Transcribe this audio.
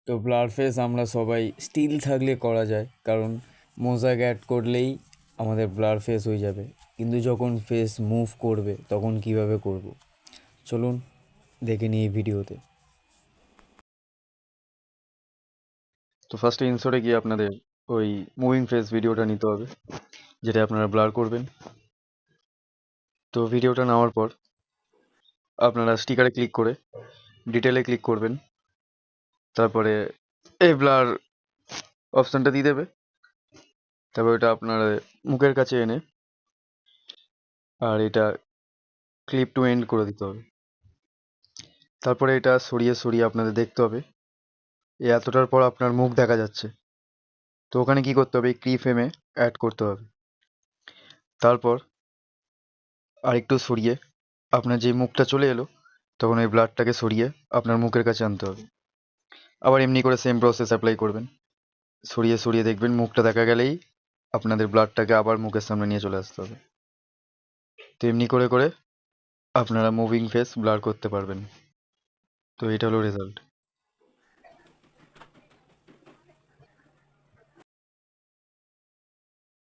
তো blur face আমরা সবাই স্টিল থাকলে করা যায়, কারণ মোজাইক অ্যাড করলেই আমাদের ব্লার ফেস হয়ে যাবে। কিন্তু যখন ফেস মুভ করবে তখন কিভাবে করব, চলুন দেখে নিই এই ভিডিওতে। তো ফার্স্টে ইনসার্টে গিয়ে আপনাদের ওই মুভিং ফেস ভিডিওটা নিতে হবে, যেটা আপনারা ব্লার করবেন। তো ভিডিওটা নেওয়ার পর আপনারা স্টিকারে ক্লিক করে ডিটেলে ক্লিক করবেন। তারপরে এই ব্লার অপশানটা দিয়ে দেবে। তারপর এটা আপনার মুখের কাছে এনে আর এটা ক্লিপ টু এন্ড করে দিতে হবে। তারপরে এটা সরিয়ে সরিয়ে আপনাদের দেখতে হবে এতটার পর আপনার মুখ দেখা যাচ্ছে। তো ওখানে কি করতে হবে, কি ফ্রেমে অ্যাড করতে হবে। তারপর আরেকটু সরিয়ে আপনার যে মুখটা চলে এলো, তখন ওই ব্লাডটাকে সরিয়ে আপনার মুখের কাছে আনতে হবে। আবার এমনি করে সেম প্রসেস অ্যাপ্লাই করবেন। সরিয়ে সরিয়ে দেখবেন মুখটা দেখা গেলেই আপনাদের ব্লাডটাকে আবার মুখের সামনে নিয়ে চলে আসতে হবে। তো এমনি করে করে আপনারা মুভিং ফেস ব্লার করতে পারবেন। তো এটা হলো রেজাল্ট।